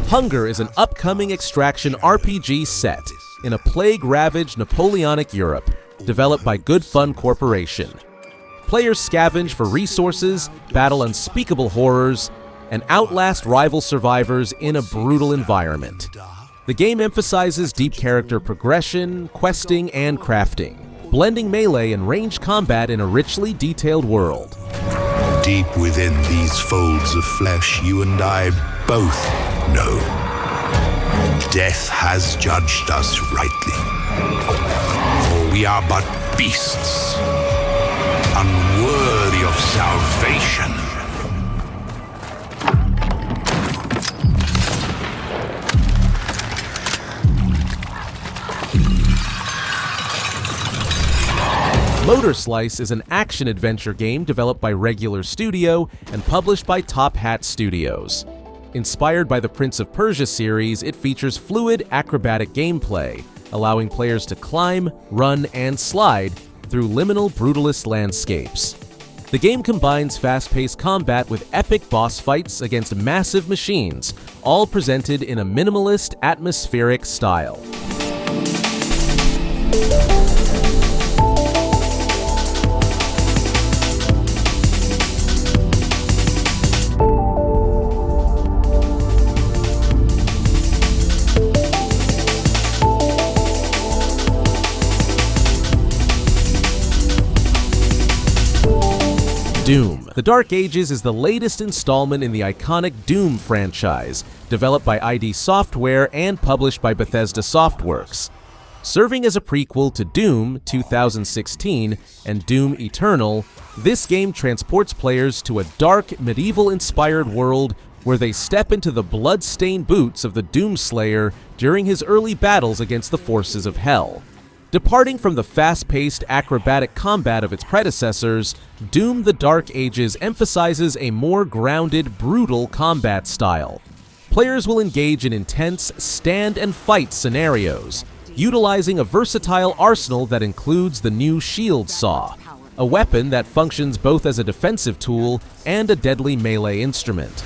Hunger is an upcoming extraction RPG set in a plague-ravaged Napoleonic Europe, developed by Good Fun Corporation. Players scavenge for resources, battle unspeakable horrors, and outlast rival survivors in a brutal environment. The game emphasizes deep character progression, questing, and crafting, blending melee and ranged combat in a richly detailed world. Deep within these folds of flesh, you and I both know death has judged us rightly. For we are but beasts, unworthy of salvation. Motorslice is an action-adventure game developed by Regular Studio and published by Top Hat Studios. Inspired by the Prince of Persia series, it features fluid, acrobatic gameplay, allowing players to climb, run, and slide through liminal brutalist landscapes. The game combines fast-paced combat with epic boss fights against massive machines, all presented in a minimalist, atmospheric style. Doom. The Dark Ages is the latest installment in the iconic Doom franchise, developed by ID Software and published by Bethesda Softworks. Serving as a prequel to Doom 2016 and Doom Eternal, this game transports players to a dark, medieval-inspired world where they step into the blood-stained boots of the Doomslayer during his early battles against the forces of Hell. Departing from the fast-paced, acrobatic combat of its predecessors, Doom: The Dark Ages emphasizes a more grounded, brutal combat style. Players will engage in intense stand-and-fight scenarios, utilizing a versatile arsenal that includes the new Shield Saw, a weapon that functions both as a defensive tool and a deadly melee instrument.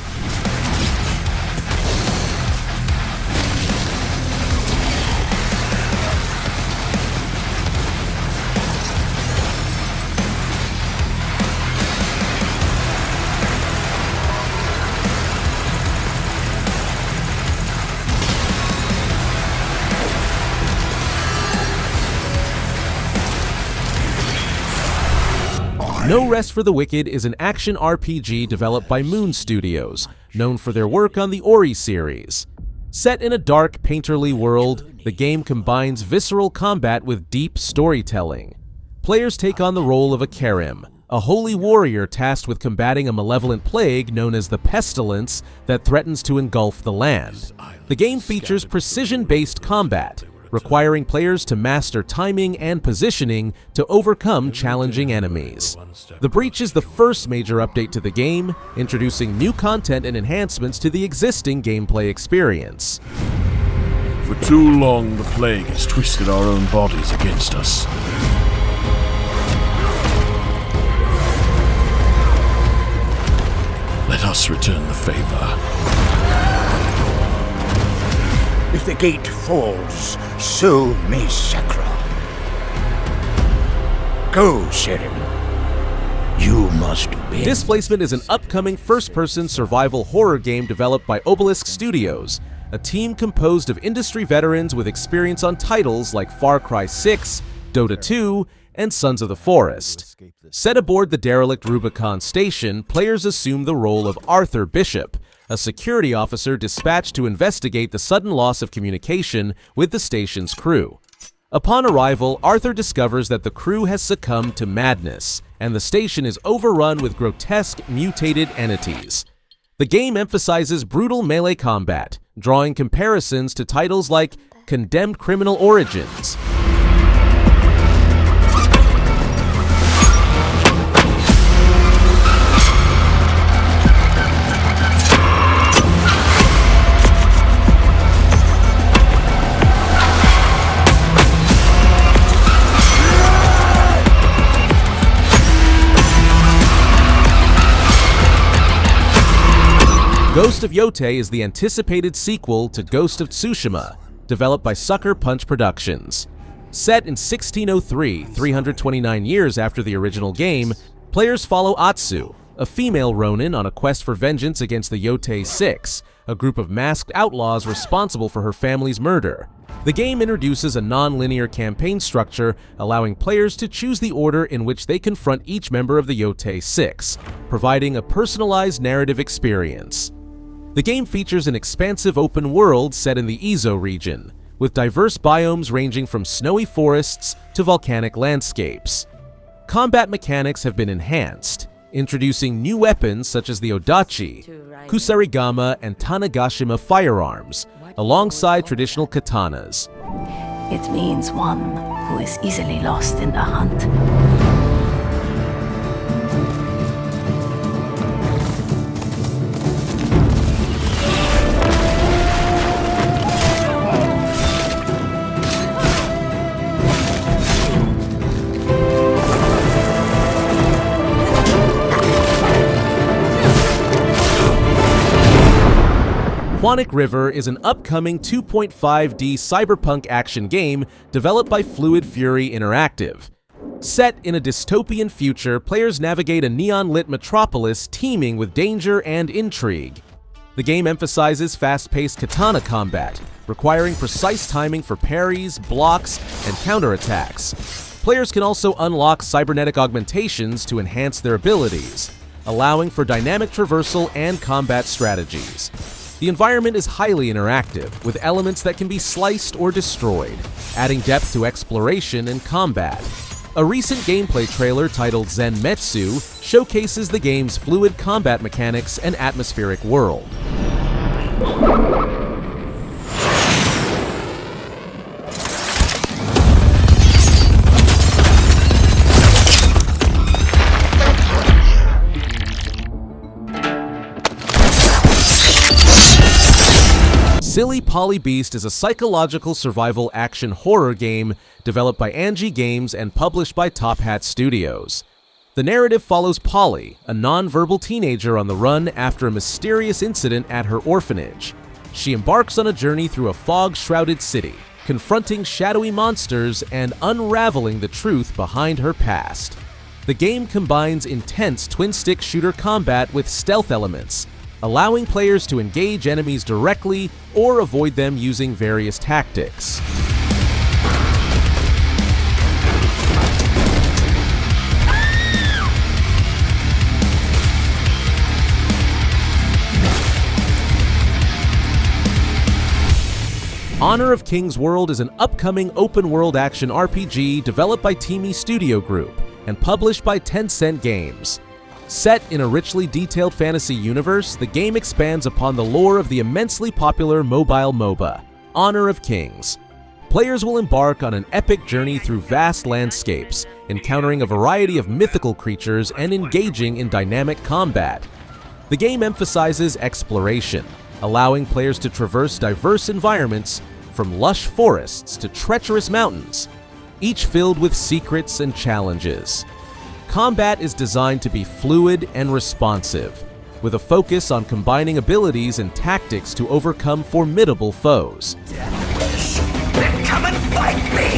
No Rest for the Wicked is an action RPG developed by Moon Studios, known for their work on the Ori series. Set in a dark, painterly world, the game combines visceral combat with deep storytelling. Players take on the role of a Kerim, a holy warrior tasked with combating a malevolent plague known as the Pestilence that threatens to engulf the land. The game features precision-based combat, requiring players to master timing and positioning to overcome challenging enemies. The Breach is the first major update to the game, introducing new content and enhancements to the existing gameplay experience. For too long, the plague has twisted our own bodies against us. Let us return the favor. If the gate falls, so may Sakra. Go, Serim. You must bend. Displacement is an upcoming first-person survival horror game developed by Obelisk Studios, a team composed of industry veterans with experience on titles like Far Cry 6, Dota 2, and Sons of the Forest. Set aboard the derelict Rubicon station, players assume the role of Arthur Bishop, a security officer dispatched to investigate the sudden loss of communication with the station's crew. Upon arrival, Arthur discovers that the crew has succumbed to madness, and the station is overrun with grotesque, mutated entities. The game emphasizes brutal melee combat, drawing comparisons to titles like Condemned Criminal Origins. Ghost of Yōtei is the anticipated sequel to Ghost of Tsushima, developed by Sucker Punch Productions. Set in 1603, 329 years after the original game, players follow Atsu, a female Ronin on a quest for vengeance against the Yōtei Six, a group of masked outlaws responsible for her family's murder. The game introduces a non-linear campaign structure, allowing players to choose the order in which they confront each member of the Yōtei Six, providing a personalized narrative experience. The game features an expansive open world set in the Izo region, with diverse biomes ranging from snowy forests to volcanic landscapes. Combat mechanics have been enhanced, introducing new weapons such as the Odachi, Kusarigama, and Tanegashima firearms, alongside traditional katanas. It means one who is easily lost in the hunt. Quantic River is an upcoming 2.5D cyberpunk action game developed by Fluid Fury Interactive. Set in a dystopian future, players navigate a neon-lit metropolis teeming with danger and intrigue. The game emphasizes fast-paced katana combat, requiring precise timing for parries, blocks, and counterattacks. Players can also unlock cybernetic augmentations to enhance their abilities, allowing for dynamic traversal and combat strategies. The environment is highly interactive, with elements that can be sliced or destroyed, adding depth to exploration and combat. A recent gameplay trailer titled Zenmetsu showcases the game's fluid combat mechanics and atmospheric world. Silly Poly Beast is a psychological survival action horror game developed by Angie Games and published by Top Hat Studios. The narrative follows Polly, a non-verbal teenager on the run after a mysterious incident at her orphanage. She embarks on a journey through a fog-shrouded city, confronting shadowy monsters and unraveling the truth behind her past. The game combines intense twin-stick shooter combat with stealth elements, allowing players to engage enemies directly or avoid them using various tactics. Honor of Kings World is an upcoming open-world action RPG developed by Teamy Studio Group and published by Tencent Games. Set in a richly detailed fantasy universe, the game expands upon the lore of the immensely popular mobile MOBA, Honor of Kings. Players will embark on an epic journey through vast landscapes, encountering a variety of mythical creatures and engaging in dynamic combat. The game emphasizes exploration, allowing players to traverse diverse environments, from lush forests to treacherous mountains, each filled with secrets and challenges. Combat is designed to be fluid and responsive, with a focus on combining abilities and tactics to overcome formidable foes. Then come and fight me!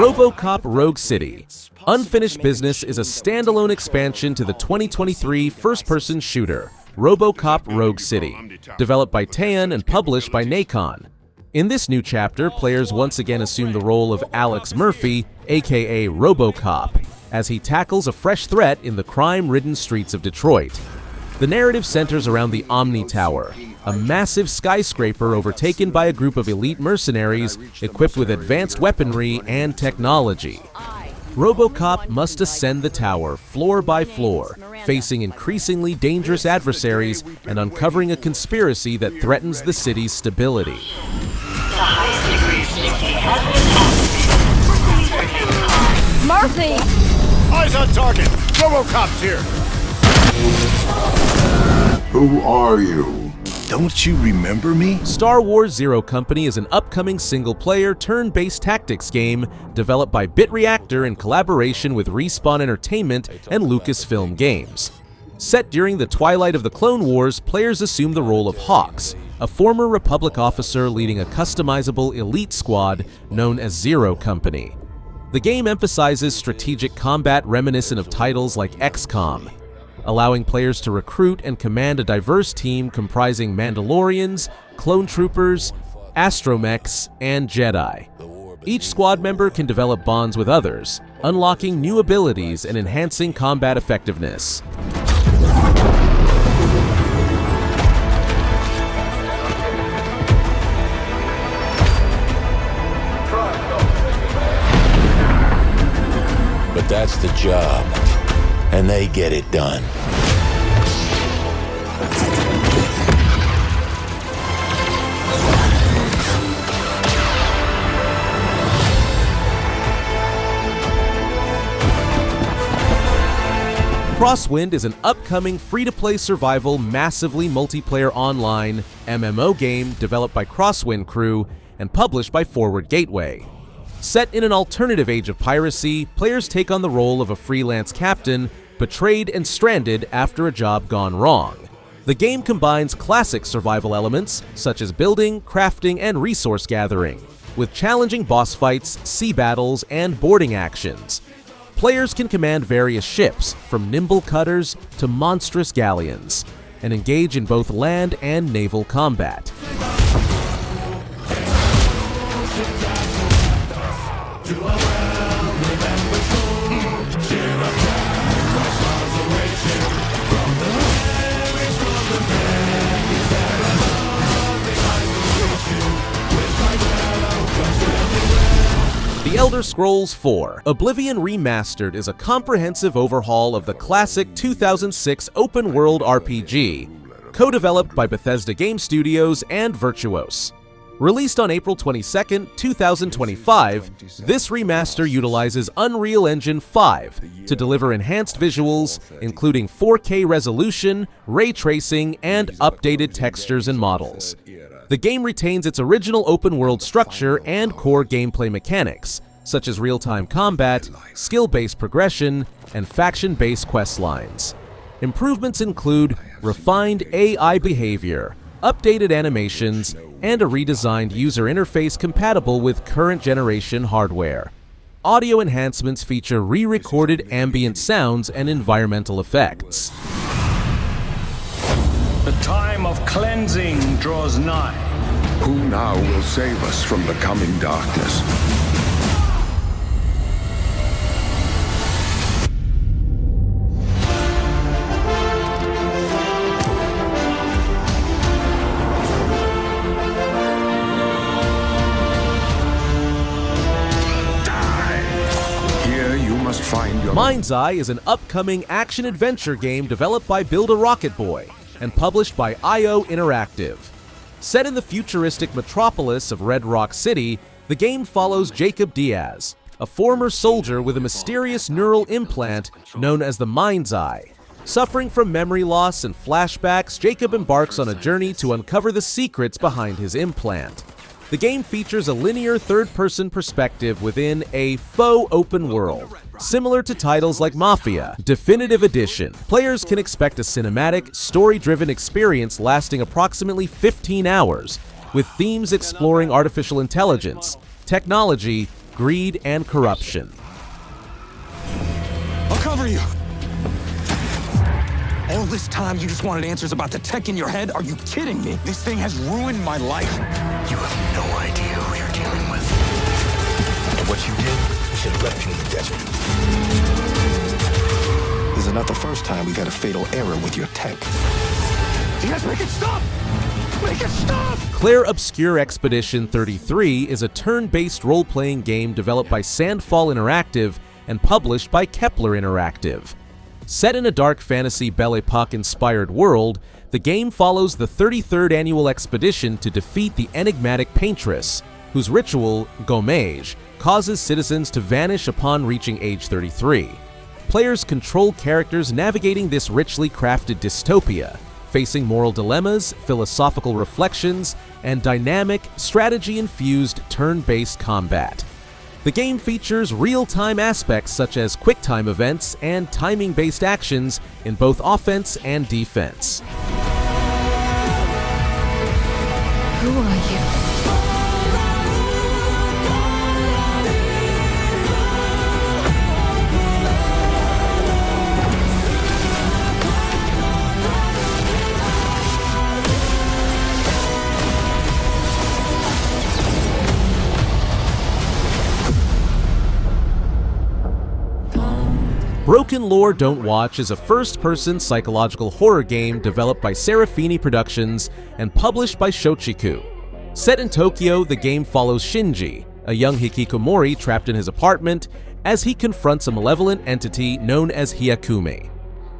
RoboCop Rogue City. Unfinished Business is a standalone expansion to the 2023 first-person shooter, RoboCop Rogue City, developed by Taeon and published by Nacon. In this new chapter, players once again assume the role of Alex Murphy, aka RoboCop, as he tackles a fresh threat in the crime-ridden streets of Detroit. The narrative centers around the Omni Tower, a massive skyscraper overtaken by a group of elite mercenaries equipped with advanced weaponry and technology. RoboCop must ascend the tower floor by floor, facing increasingly dangerous adversaries and uncovering a conspiracy that threatens the city's stability. The high secret has been activated. see! Eyes on target! RoboCop's here! Who are you? Don't you remember me? Star Wars Zero Company is an upcoming single-player, turn-based tactics game developed by BitReactor in collaboration with Respawn Entertainment and Lucasfilm Games. Set during the twilight of the Clone Wars, players assume the role of Hawks, a former Republic officer leading a customizable elite squad known as Zero Company. The game emphasizes strategic combat reminiscent of titles like XCOM, allowing players to recruit and command a diverse team comprising Mandalorians, clone troopers, astromechs, and Jedi. Each squad member can develop bonds with others, unlocking new abilities and enhancing combat effectiveness. But that's the job, and they get it done. Crosswind is an upcoming free-to-play survival, massively multiplayer online MMO game developed by Crosswind Crew and published by Forward Gateway. Set in an alternative age of piracy, players take on the role of a freelance captain, betrayed and stranded after a job gone wrong. The game combines classic survival elements, such as building, crafting, and resource gathering, with challenging boss fights, sea battles, and boarding actions. Players can command various ships, from nimble cutters to monstrous galleons, and engage in both land and naval combat. The Elder Scrolls IV: Oblivion Remastered is a comprehensive overhaul of the classic 2006 open-world RPG, co-developed by Bethesda Game Studios and Virtuos. Released on April 22, 2025, this remaster utilizes Unreal Engine 5 to deliver enhanced visuals, including 4K resolution, ray tracing, and updated textures and models. The game retains its original open-world structure and core gameplay mechanics, such as real-time combat, skill-based progression, and faction-based quest lines. Improvements include refined AI behavior, updated animations, and a redesigned user interface compatible with current-generation hardware. Audio enhancements feature re-recorded ambient sounds and environmental effects. The time of cleansing draws nigh. Who now will save us from the coming darkness? Here you must find your... MindsEye is an upcoming action-adventure game developed by Build a Rocket Boy and published by IO Interactive. Set in the futuristic metropolis of Red Rock City, the game follows Jacob Diaz, a former soldier with a mysterious neural implant known as the MindsEye. Suffering from memory loss and flashbacks, Jacob embarks on a journey to uncover the secrets behind his implant. The game features a linear third-person perspective within a faux open world, similar to titles like Mafia Definitive Edition. Players can expect a cinematic, story-driven experience lasting approximately 15 hours, with themes exploring artificial intelligence, technology, greed, and corruption. I'll cover you! All this time you just wanted answers about the tech in your head? Are you kidding me? This thing has ruined my life. You have no idea who you're dealing with. And what you did, you should have left you in the desert. This is not the first time we've had a fatal error with your tech. You guys make it stop! Make it stop! Clair Obscur Expedition 33 is a turn-based role-playing game developed by Sandfall Interactive and published by Kepler Interactive. Set in a dark fantasy Belle Epoque-inspired world, the game follows the 33rd annual expedition to defeat the enigmatic Paintress, whose ritual, Gommage, causes citizens to vanish upon reaching age 33. Players control characters navigating this richly crafted dystopia, facing moral dilemmas, philosophical reflections, and dynamic, strategy-infused turn-based combat. The game features real-time aspects such as quick-time events and timing-based actions in both offense and defense. Who are you? BrokenLore Don't Watch is a first-person psychological horror game developed by Serafini Productions and published by Shochiku. Set in Tokyo, the game follows Shinji, a young hikikomori trapped in his apartment, as he confronts a malevolent entity known as Hyakume.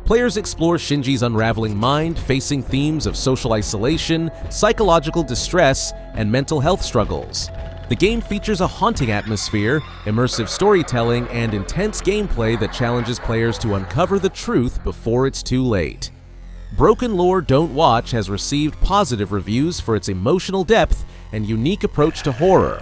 Players explore Shinji's unraveling mind, facing themes of social isolation, psychological distress, and mental health struggles. The game features a haunting atmosphere, immersive storytelling, and intense gameplay that challenges players to uncover the truth before it's too late. BrokenLore Don't Watch has received positive reviews for its emotional depth and unique approach to horror.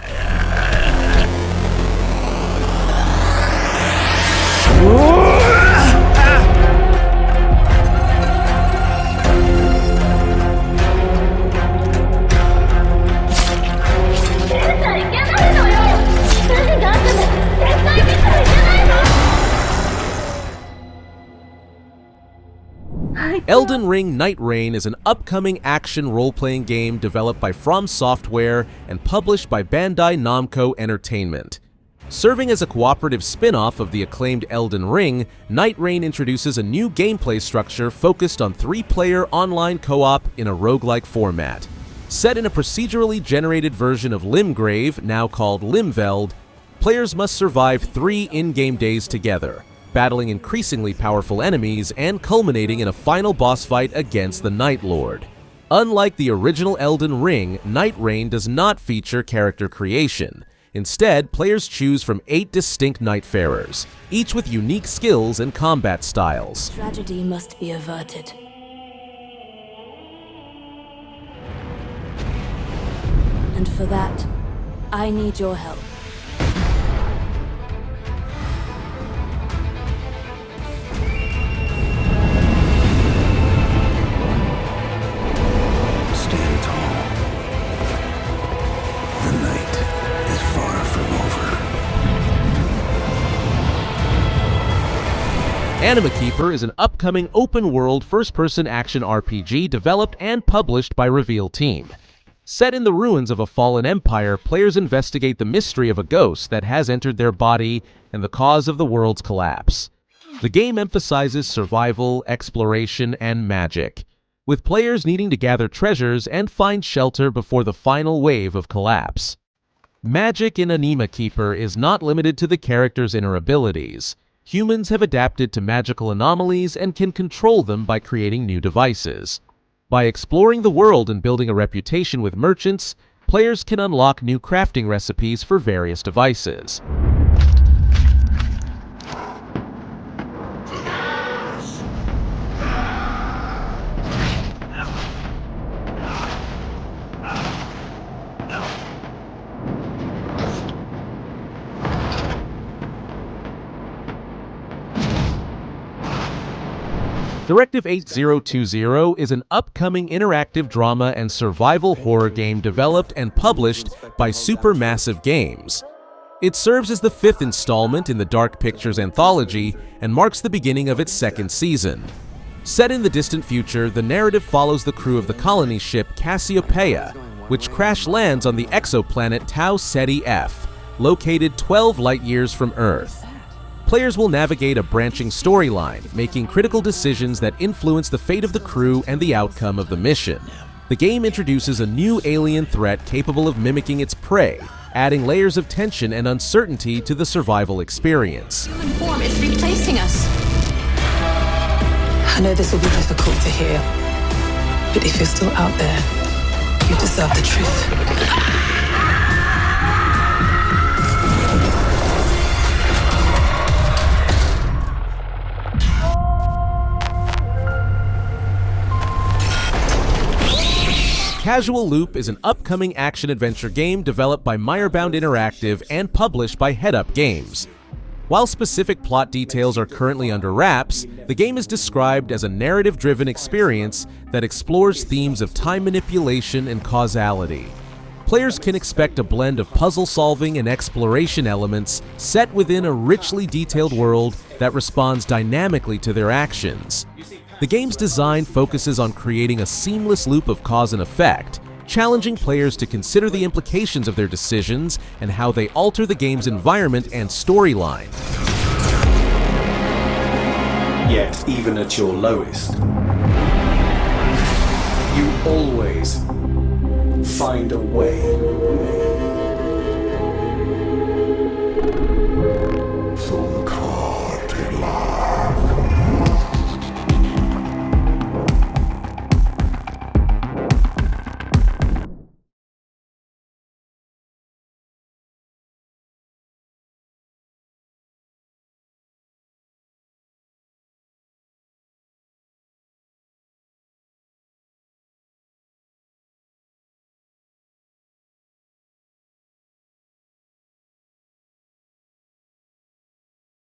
Elden Ring Nightreign is an upcoming action role-playing game developed by From Software and published by Bandai Namco Entertainment. Serving as a cooperative spin-off of the acclaimed Elden Ring, Nightreign introduces a new gameplay structure focused on 3-player online co-op in a roguelike format. Set in a procedurally generated version of Limgrave, now called Limveld, players must survive 3 in-game days together, battling increasingly powerful enemies and culminating in a final boss fight against the Night Lord. Unlike the original Elden Ring, Nightreign does not feature character creation. Instead, players choose from 8 distinct Nightfarers, each with unique skills and combat styles. Tragedy must be averted. And for that, I need your help. Stand tall. The night is far from over. Anima Keeper is an upcoming open-world first-person action RPG developed and published by Reveal Team. Set in the ruins of a fallen empire, players investigate the mystery of a ghost that has entered their body and the cause of the world's collapse. The game emphasizes survival, exploration, and magic, with players needing to gather treasures and find shelter before the final wave of collapse. Magic in Anima Keeper is not limited to the character's inner abilities. Humans have adapted to magical anomalies and can control them by creating new devices. By exploring the world and building a reputation with merchants, players can unlock new crafting recipes for various devices. Directive 8020 is an upcoming interactive drama and survival horror game developed and published by Supermassive Games. It serves as the 5th installment in the Dark Pictures anthology and marks the beginning of its 2nd season. Set in the distant future, the narrative follows the crew of the colony ship Cassiopeia, which crash lands on the exoplanet Tau Ceti F, located 12 light-years from Earth. Players will navigate a branching storyline, making critical decisions that influence the fate of the crew and the outcome of the mission. The game introduces a new alien threat capable of mimicking its prey, adding layers of tension and uncertainty to the survival experience. Human form is replacing us. I know this will be difficult to hear, but if you're still out there, you deserve the truth. Casual Loop is an upcoming action-adventure game developed by Meyerbound Interactive and published by Head Up Games. While specific plot details are currently under wraps, the game is described as a narrative-driven experience that explores themes of time manipulation and causality. Players can expect a blend of puzzle-solving and exploration elements set within a richly detailed world that responds dynamically to their actions. The game's design focuses on creating a seamless loop of cause and effect, challenging players to consider the implications of their decisions and how they alter the game's environment and storyline. Yet, even at your lowest, you always find a way.